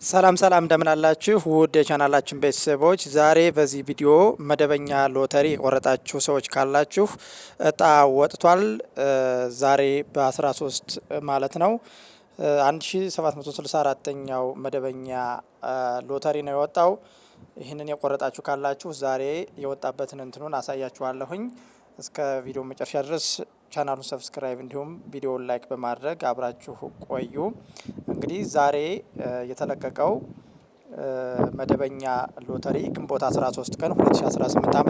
ሰላም ሰላም እንደምን አላችሁ ውድ የቻናላችን ቤተሰቦች፣ ዛሬ በዚህ ቪዲዮ መደበኛ ሎተሪ የቆረጣችሁ ሰዎች ካላችሁ እጣ ወጥቷል። ዛሬ በ13 ማለት ነው 1764ኛው መደበኛ ሎተሪ ነው የወጣው። ይህንን የቆረጣችሁ ካላችሁ ዛሬ የወጣበትን እንትኑን አሳያችኋለሁኝ። እስከ ቪዲዮ መጨረሻ ድረስ ቻናሉን ሰብስክራይብ እንዲሁም ቪዲዮውን ላይክ በማድረግ አብራችሁ ቆዩ። እንግዲህ ዛሬ የተለቀቀው መደበኛ ሎተሪ ግንቦት 13 ቀን 2018 ዓ.ም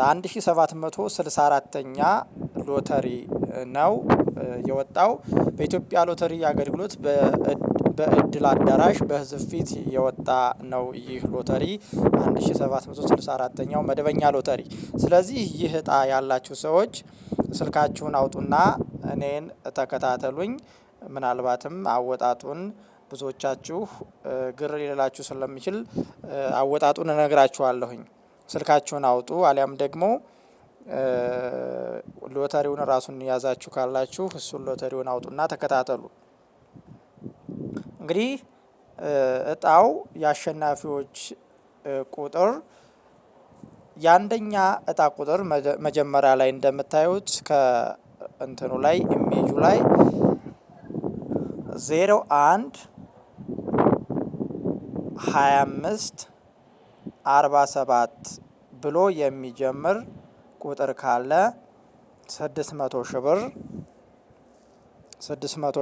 1764ኛ ሎተሪ ነው የወጣው። በኢትዮጵያ ሎተሪ አገልግሎት በእድል አዳራሽ በሕዝብ ፊት የወጣ ነው ይህ ሎተሪ 1764ኛው መደበኛ ሎተሪ። ስለዚህ ይህ እጣ ያላችሁ ሰዎች ስልካችሁን አውጡና እኔን ተከታተሉኝ። ምናልባትም አወጣጡን ብዙዎቻችሁ ግር ሊላችሁ ስለሚችል አወጣጡን እነግራችኋለሁኝ። ስልካችሁን አውጡ፣ አሊያም ደግሞ ሎተሪውን ራሱን ያዛችሁ ካላችሁ እሱን ሎተሪውን አውጡና ተከታተሉ። እንግዲህ እጣው የአሸናፊዎች ቁጥር የአንደኛ እጣ ቁጥር መጀመሪያ ላይ እንደምታዩት ከእንትኑ ላይ ኢሜጁ ላይ 01 25 47 ብሎ የሚጀምር ቁጥር ካለ 600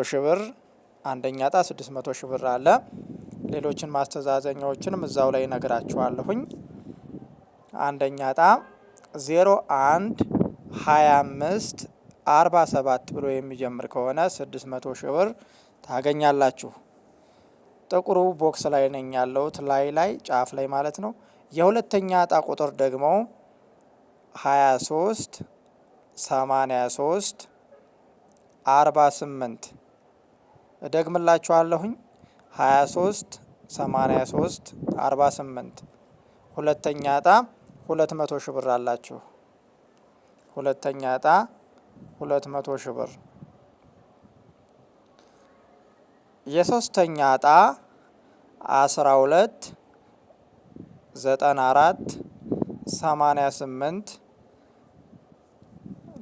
ሺህ ብር አንደኛ እጣ 600 ሺህ ብር አለ። ሌሎችን ማስተዛዘኛዎችንም እዛው ላይ ነግራችኋለሁኝ። አንደኛ እጣ 01 25 47 ብሎ የሚጀምር ከሆነ 600 ሺህ ብር ታገኛላችሁ። ጥቁሩ ቦክስ ላይ ነኝ ያለሁት ላይ ጫፍ ላይ ማለት ነው። የሁለተኛ እጣ ቁጥር ደግሞ 23 83 48 እደግምላችኋለሁኝ። 23 83 48 ሁለተኛ እጣ 200 ሺህ ብር አላችሁ። ሁለተኛ እጣ 200 ሺህ ብር። የሶስተኛ እጣ 12 94 88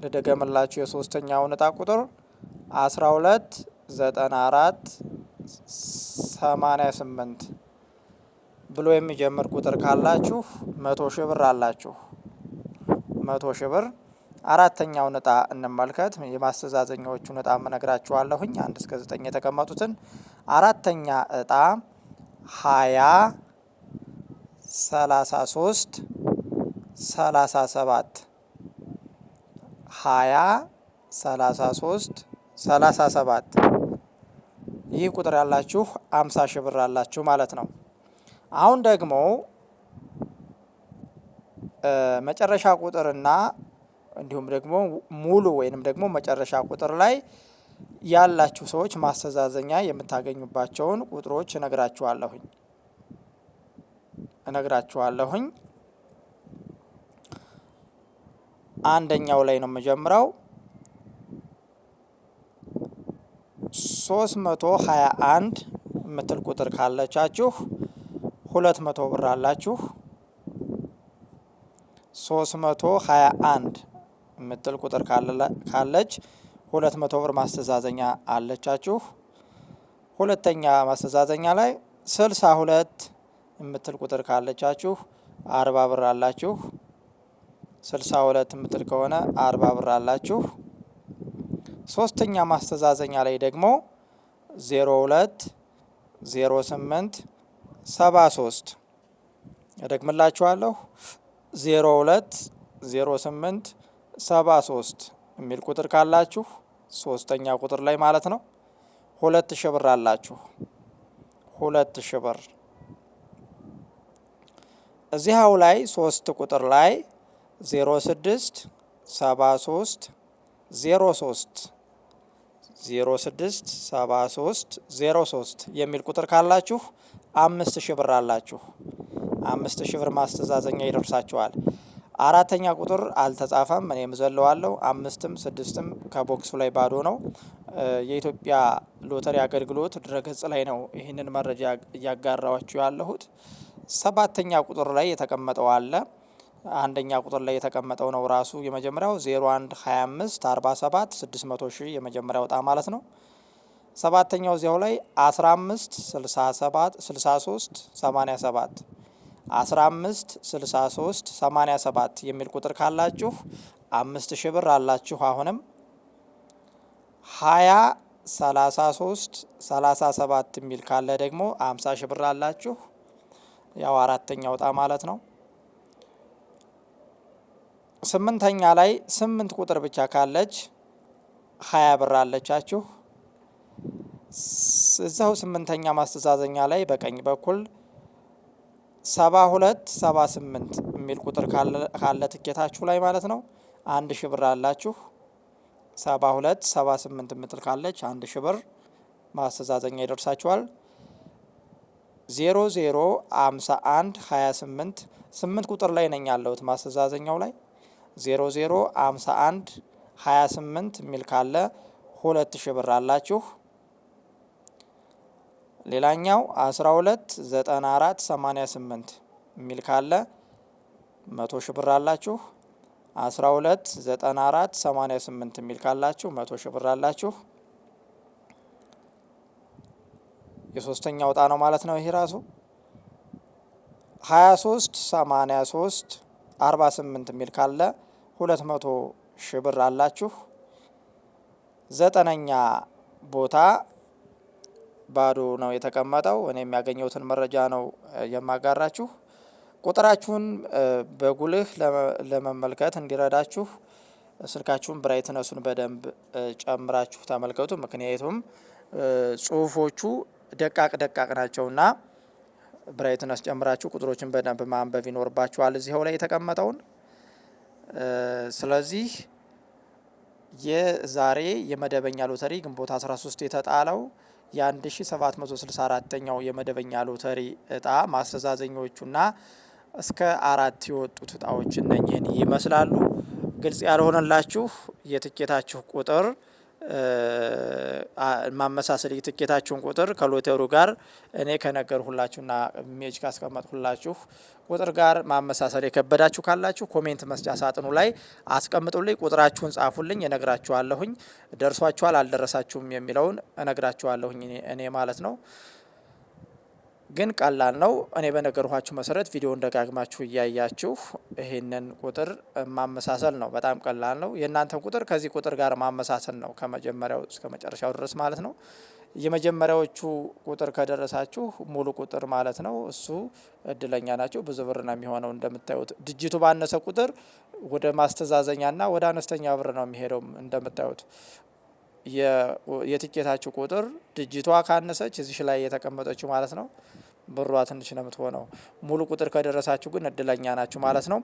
ልደገምላችሁ። የሶስተኛውን እጣ ቁጥር 12 94 88 ብሎ የሚጀምር ቁጥር ካላችሁ 100 ሺህ ብር አላችሁ። 100 ሺህ ብር። አራተኛውን እጣ እንመልከት። የማስተዛዘኛዎቹን እጣ እነግራችኋለሁኝ 1 እስከ 9 የተቀመጡትን። አራተኛ እጣ 20 33 37 20 33 37 ይህ ቁጥር ያላችሁ 50 ሺህ ብር አላችሁ ማለት ነው። አሁን ደግሞ መጨረሻ ቁጥርና እንዲሁም ደግሞ ሙሉ ወይንም ደግሞ መጨረሻ ቁጥር ላይ ያላችሁ ሰዎች ማስተዛዘኛ የምታገኙባቸውን ቁጥሮች እነግራችኋለሁኝ። አንደኛው ላይ ነው የምጀምረው። 321 የምትል ቁጥር ካለቻችሁ 200 ብር አላችሁ። 321 የምትል ቁጥር ካለች 200 ብር ማስተዛዘኛ አለቻችሁ። ሁለተኛ ማስተዛዘኛ ላይ 62 የምትል ቁጥር ካለቻችሁ 40 ብር አላችሁ። 62 የምትል ከሆነ 40 ብር አላችሁ። ሶስተኛ ማስተዛዘኛ ላይ ደግሞ 02 08 73 እደግምላችኋለሁ። 02 08 73 የሚል ቁጥር ካላችሁ ሶስተኛ ቁጥር ላይ ማለት ነው 2000 ብር አላችሁ። 2000 ብር። እዚያው ላይ 3 ቁጥር ላይ 06 73 03 06 73 03 የሚል ቁጥር ካላችሁ 5000 ብር አላችሁ። 5000 ብር ማስተዛዘኛ ይደርሳችኋል። አራተኛ ቁጥር አልተጻፈም፣ እኔም ዘለዋለሁ። 5ም 6ም ከቦክሱ ላይ ባዶ ነው። የኢትዮጵያ ሎተሪ አገልግሎት ድረገጽ ላይ ነው ይህንን መረጃ እያጋራኋችሁ ያለሁት። 7ኛ ቁጥር ላይ የተቀመጠው አለ። 1ኛ ቁጥር ላይ የተቀመጠው ነው ራሱ የመጀመሪያው 01 25 47 600 ሺህ የመጀመሪያው እጣ ማለት ነው። 7ኛው እዚያው ላይ 15 67 63 87 15 63 87 የሚል ቁጥር ካላችሁ 5000 ብር አላችሁ። አሁንም 20 33 37 የሚል ካለ ደግሞ 50 ሺህ ብር አላችሁ። ያው 4ኛው እጣ ማለት ነው። 8ኛ ላይ 8 ቁጥር ብቻ ካለች 20 ብር አለቻችሁ። እዛው 8ኛ ማስተዛዘኛ ላይ በቀኝ በኩል 72 78 የሚል ቁጥር ካለ ትኬታችሁ ላይ ማለት ነው 1000 ብር አላችሁ። 72 78 የምትል ካለች 1000 ብር ማስተዛዘኛ ይደርሳችኋል። 00 51 28 8 ቁጥር ላይ ነኝ ያለሁት ማስተዛዘኛው ላይ 00 51 28 የሚል ካለ 2000 ብር አላችሁ። ሌላኛው 12 94 88 የሚል ካለ 100 ሺህ ብር አላችሁ። 12 94 88 የሚል ካላችሁ 100 ሺህ ብር አላችሁ። የሶስተኛው እጣ ነው ማለት ነው ይሄ ራሱ 23 83 48 የሚል ካለ 200 ሺህ ብር አላችሁ። 9ኛ ቦታ ባዶ ነው የተቀመጠው። እኔ የሚያገኘውትን መረጃ ነው የማጋራችሁ። ቁጥራችሁን በጉልህ ለመመልከት እንዲረዳችሁ ስልካችሁን ብራይትነሱን በደንብ ጨምራችሁ ተመልከቱ። ምክንያቱም ጽሁፎቹ ደቃቅ ናቸውና ብራይትነስ ጨምራችሁ ቁጥሮችን በደንብ ማንበብ ይኖርባችኋል እዚህው ላይ የተቀመጠውን። ስለዚህ የዛሬ የመደበኛ ሎተሪ ግንቦት 13 የተጣለው የ1764ኛው የመደበኛ ሎተሪ እጣ ማስተዛዘኞቹና እስከ 4 የወጡት እጣዎች እነኚህን ይመስላሉ። ግልጽ ያልሆነላችሁ የትኬታችሁ ቁጥር ማመሳሰል የትኬታችሁን ቁጥር ከሎተሩ ጋር እኔ ከነገርሁላችሁና ኢሜጅ ካስቀመጥሁላችሁ ቁጥር ጋር ማመሳሰል የከበዳችሁ ካላችሁ ኮሜንት መስጫ ሳጥኑ ላይ አስቀምጡልኝ። ቁጥራችሁን ጻፉልኝ፣ እነግራችኋለሁኝ። ደርሷችኋል አልደረሳችሁም የሚለውን እነግራችኋለሁኝ እኔ ማለት ነው። ግን ቀላል ነው። እኔ በነገርኋችሁ መሰረት ቪዲዮውን ደጋግማችሁ እያያችሁ ይሄንን ቁጥር ማመሳሰል ነው። በጣም ቀላል ነው። የእናንተን ቁጥር ከዚህ ቁጥር ጋር ማመሳሰል ነው ከመጀመሪያው እስከ መጨረሻው ድረስ ማለት ነው። የመጀመሪያዎቹ ቁጥር ከደረሳችሁ ሙሉ ቁጥር ማለት ነው። እሱ እድለኛ ናቸው። ብዙ ብር ነው የሚሆነው። እንደምታዩት ድጅቱ ባነሰ ቁጥር ወደ ማስተዛዘኛና ወደ አነስተኛ ብር ነው የሚሄደው። እንደምታዩት የትኬታችሁ ቁጥር ድጅቷ ካነሰች እዚህ ላይ የተቀመጠችው ማለት ነው ብሯ ትንሽ ነው የምትሆነው። ሙሉ ቁጥር ከደረሳችሁ ግን እድለኛ ናችሁ ማለት ነው።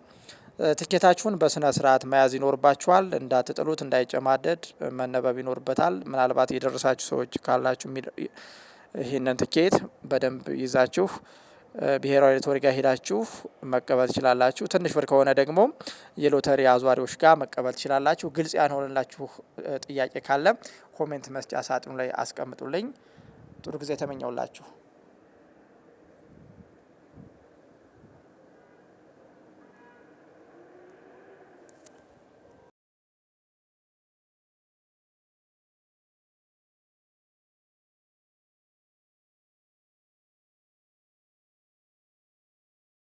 ትኬታችሁን በስነ ስርዓት መያዝ ይኖርባችኋል። እንዳትጥሉት፣ እንዳይጨማደድ መነበብ ይኖርበታል። ምናልባት የደረሳችሁ ሰዎች ካላችሁ ይህንን ትኬት በደንብ ይዛችሁ ብሔራዊ ሎተሪ ጋር ሄዳችሁ መቀበል ትችላላችሁ። ትንሽ ብር ከሆነ ደግሞ የሎተሪ አዟሪዎች ጋር መቀበል ትችላላችሁ። ግልጽ ያልሆነላችሁ ጥያቄ ካለ ኮሜንት መስጫ ሳጥኑ ላይ አስቀምጡልኝ። ጥሩ ጊዜ ተመኘውላችሁ።